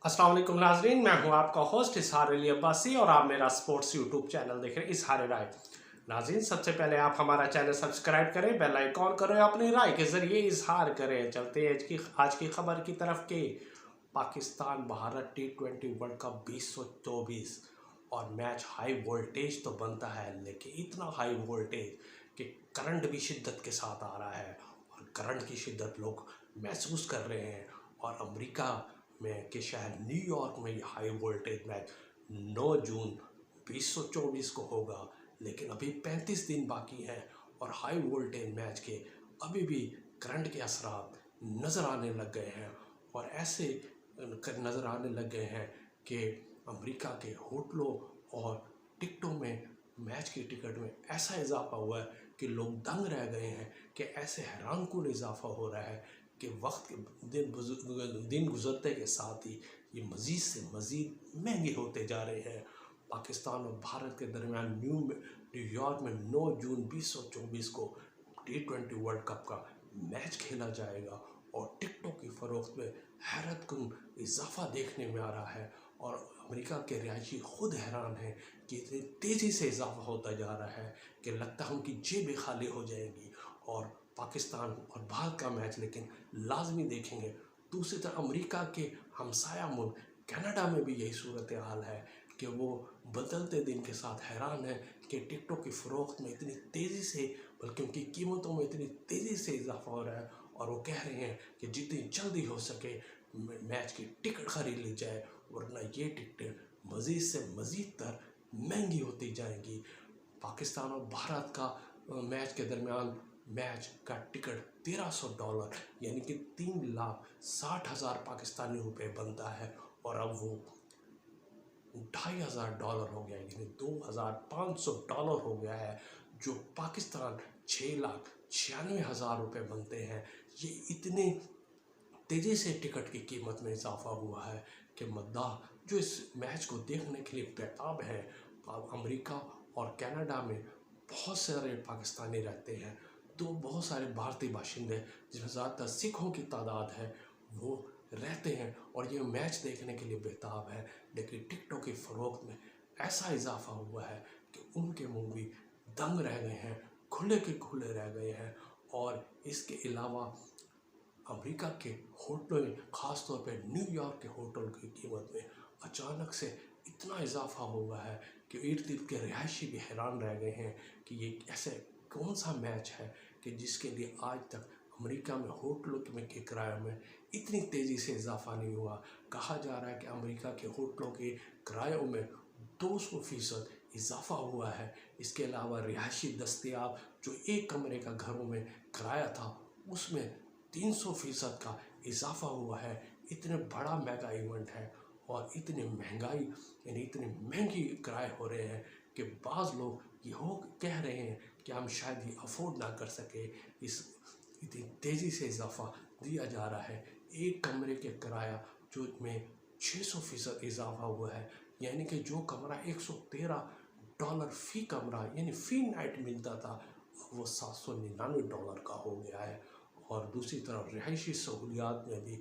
अस्सलाम वालेकुम नाजरीन, मैं हूं आपका होस्ट इसहार अली अब्बासी और आप मेरा स्पोर्ट्स यूट्यूब चैनल देख रहे हैं इसहार राय। नाजरीन, सबसे पहले आप हमारा चैनल सब्सक्राइब करें, बेल आइकॉन करें, अपनी राय के ज़रिए इजहार करें। चलते हैं आज की खबर की तरफ के Pakistan Bharat T20 world cup 2024 और मैच हाई वोल्टेज तो बनता है, लेकिन इतना हाई वोल्टेज कि करंट भी शिद्दत के साथ आ रहा है और करंट की शिद्दत लोग महसूस कर रहे हैं। और अमेरिका में के शहर न्यूयॉर्क में ये हाई वोल्टेज मैच 9 जून 2024 को होगा, लेकिन अभी 35 दिन बाकी हैं और हाई वोल्टेज मैच के अभी भी करंट के असरात नज़र आने लग गए हैं। और ऐसे नज़र आने लग गए हैं कि अमेरिका के होटलों और टिकटों में मैच की टिकट में ऐसा इजाफा हुआ है कि लोग दंग रह गए हैं कि ऐसे हैरानकुन इजाफा हो रहा है कि वक्त के दिन गुजरते के साथ ही ये मज़ीद से मज़ीद महंगे होते जा रहे हैं। पाकिस्तान और भारत के दरमियान न्यूयॉर्क में 9 जून 2024 को T20 वर्ल्ड कप का मैच खेला जाएगा और टिकटों की फ़रोख्त में हैरतकुन इजाफा देखने में आ रहा है। और अमेरिका के रिहायशी खुद हैरान हैं कि इतनी तेज़ी से इजाफा होता जा रहा है कि लगता है उनकी जेबें खाली हो जाएंगी। और पाकिस्तान और भारत का मैच लेकिन लाजमी देखेंगे। दूसरी तरफ अमेरिका के हमसाया मुल्क कनाडा में भी यही सूरत हाल है कि वो बदलते दिन के साथ हैरान है कि टिकटों की फ़रोख्त में इतनी तेज़ी से, बल्कि उनकी कीमतों में इतनी तेज़ी से इजाफा हो रहा है। और वो कह रहे हैं कि जितनी जल्दी हो सके मैच की टिकट ख़रीद ली जाए, वरना ये टिकटें मज़ीद से मज़ीद तर महंगी होती जाएंगी। पाकिस्तान और भारत का मैच के दरमियान मैच का टिकट $1300 यानी कि 3,60,000 पाकिस्तानी रुपए बनता है, और अब वो $2,500 हो गया, यानी $2,500 हो गया है, जो पाकिस्तान 6,96,000 रुपये बनते हैं। ये इतने तेज़ी से टिकट की कीमत में इजाफा हुआ है कि मद्दाह जो इस मैच को देखने के लिए बेताब हैं। अमेरिका और कनाडा में बहुत सारे पाकिस्तानी रहते हैं, तो बहुत सारे भारतीय बाशिंदे जिसमें ज़्यादातर सिखों की तादाद है वो रहते हैं और ये मैच देखने के लिए बेताब है। लेकिन टिकटों की फ़रोख्त में ऐसा इजाफा हुआ है कि उनके मुंह भी दंग रह गए हैं, खुले के खुले रह गए हैं। और इसके अलावा अमेरिका के होटलों में, ख़ास तौर पे न्यूयॉर्क के होटल की कीमत में अचानक से इतना इजाफा हुआ है कि इर्द गिर्द के रिहायशी भी हैरान रह गए हैं कि ये ऐसे कौन सा मैच है कि जिसके लिए आज तक अमेरिका में होटलों में के किराए में इतनी तेज़ी से इजाफा नहीं हुआ। कहा जा रहा है कि अमेरिका के होटलों के किरायों में 200% इजाफा हुआ है। इसके अलावा रिहायशी दस्तियाब जो एक कमरे का घरों में किराया था उसमें 300% का इजाफा हुआ है। इतने बड़ा मेगा इवेंट है और इतनी महंगाई, यानी इतने महंगी किराए हो रहे हैं कि बाज़ लोग ये कह रहे हैं कि हम शायद ये अफोर्ड ना कर सके। इस इतनी तेज़ी से इजाफा दिया जा रहा है। एक कमरे के किराया जो में 600% इजाफा हुआ है, यानी कि जो कमरा $113 फ़ी कमरा यानी फ़ी नाइट मिलता था, वो $799 का हो गया है। और दूसरी तरफ रिहायशी सहूलियात में भी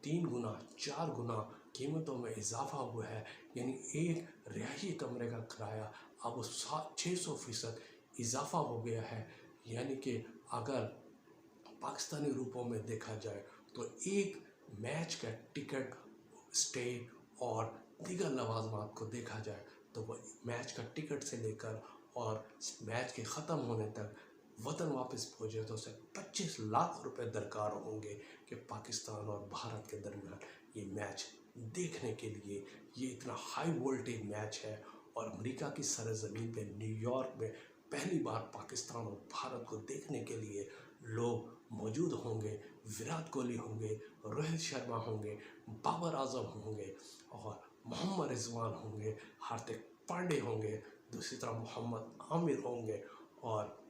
3 गुना 4 गुना कीमतों में इजाफा हुआ है, यानी एक रिहायशी कमरे का किराया अब 600% इजाफा हो गया है। यानी कि अगर पाकिस्तानी रुपयों में देखा जाए तो एक मैच का टिकट, स्टे और दीगर लवाजमात को देखा जाए तो वह मैच का टिकट से लेकर और मैच के ख़त्म होने तक वतन वापस पहुँचे तो उसे 25 लाख रुपए दरकार होंगे कि पाकिस्तान और भारत के दरमियान ये मैच देखने के लिए। ये इतना हाई वोल्टेज मैच है और अमेरिका की सरज़मीन पे न्यूयॉर्क में पहली बार पाकिस्तान और भारत को देखने के लिए लोग मौजूद होंगे। विराट कोहली होंगे, रोहित शर्मा होंगे, बाबर आजम होंगे और मोहम्मद रिजवान होंगे, हार्दिक पांडे होंगे, दूसरी तरफ मोहम्मद आमिर होंगे और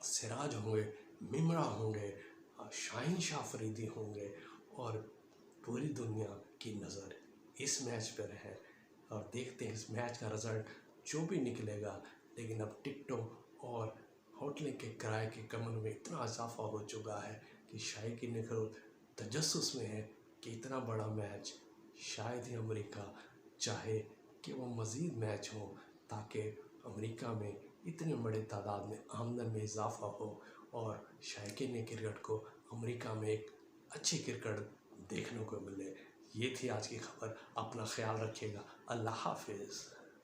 सिराज होंगे, मिमरा होंगे, शाहीन शाह अफरीदी होंगे। और पूरी दुनिया की नज़र इस मैच पर है और देखते हैं इस मैच का रिज़ल्ट जो भी निकलेगा। लेकिन अब टिकटों और होटल के किराए के कमर में इतना इजाफा हो चुका है कि शायकीन तजस्सुस में है कि इतना बड़ा मैच شاید ہی امریکہ چاہے کہ وہ مزید میچ ہوں تاکہ امریکہ میں اتنے بڑے تعداد میں آمدن میں اضافہ ہو اور شائقین کرکٹ کو امریکہ میں ایک اچھی کرکٹ دیکھنے کو ملے۔ یہ تھی آج کی خبر، اپنا خیال رکھیے گا، اللہ حافظ۔